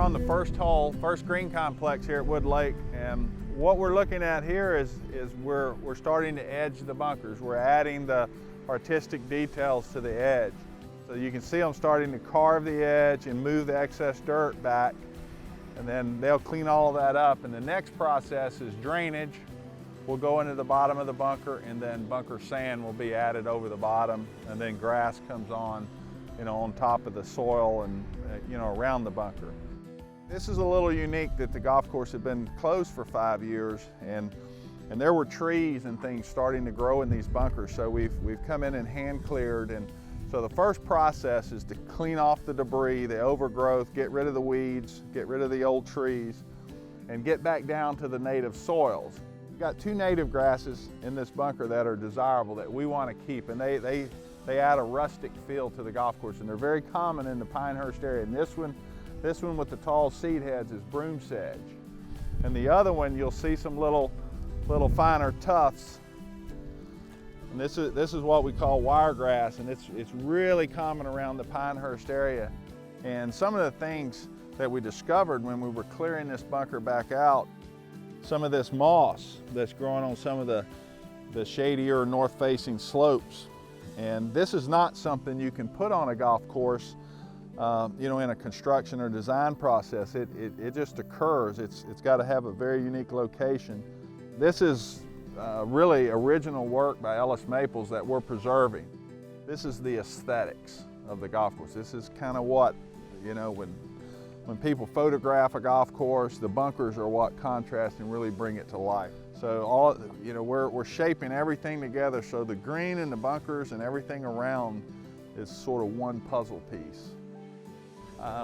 on the first hole, first green complex here at Woodlake, and what we're looking at here is we're starting to edge the bunkers. We're adding the artistic details to the edge. So you can see them starting to carve the edge and move the excess dirt back, and then they'll clean all of that up. And the next process is drainage. We'll go into the bottom of the bunker, and then bunker sand will be added over the bottom, and then grass comes on, on top of the soil and around the bunker. This is a little unique that the golf course had been closed for 5 years, and there were trees and things starting to grow in these bunkers. So we've come in and hand cleared, and so the first process is to clean off the debris, the overgrowth, get rid of the weeds, get rid of the old trees, and get back down to the native soils. We've got 2 native grasses in this bunker that are desirable that we want to keep, and they add a rustic feel to the golf course, and they're very common in the Pinehurst area. And this one with the tall seed heads is broom sedge, and the other one you'll see some little finer tufts. And this is what we call wiregrass, and it's really common around the Pinehurst area. And some of the things that we discovered when we were clearing this bunker back out, some of this moss that's growing on some of the shadier north-facing slopes. And this is not something you can put on a golf course, in a construction or design process. It just occurs. It's got to have a very unique location. This is really original work by Ellis Maples that we're preserving. This is the aesthetics of the golf course. This is kind of what, when people photograph a golf course, the bunkers are what contrast and really bring it to life. So we're shaping everything together so the green and the bunkers and everything around is sort of one puzzle piece.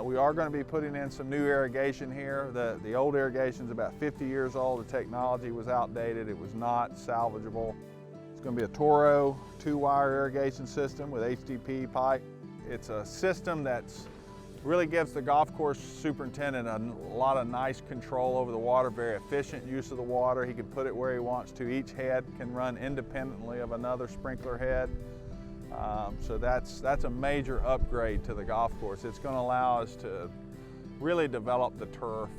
We are going to be putting in some new irrigation here. The old irrigation is about 50 years old. The technology was outdated. It was not salvageable. It's going to be a Toro 2-wire irrigation system with HDPE pipe. It's a system that's really gives the golf course superintendent a lot of nice control over the water, very efficient use of the water. He can put it where he wants to. Each head can run independently of another sprinkler head. So that's a major upgrade to the golf course. It's going to allow us to really develop the turf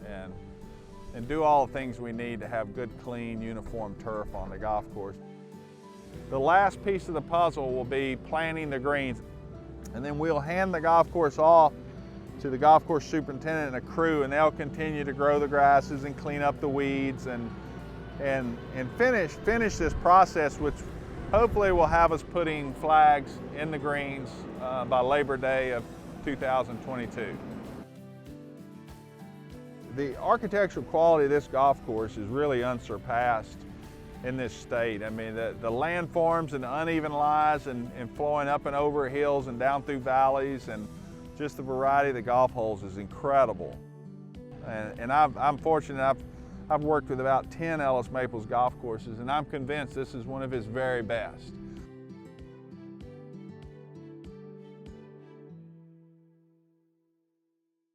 and do all the things we need to have good, clean, uniform turf on the golf course. The last piece of the puzzle will be planting the greens. And then we'll hand the golf course off to the golf course superintendent and a crew, and they'll continue to grow the grasses and clean up the weeds and finish this process, which hopefully will have us putting flags in the greens by Labor Day of 2022. The architectural quality of this golf course is really unsurpassed in this state. I mean, the landforms and the uneven lies and flowing up and over hills and down through valleys, and just the variety of the golf holes is incredible. And I'm fortunate, I've worked with about 10 Ellis Maples golf courses, and I'm convinced this is one of his very best.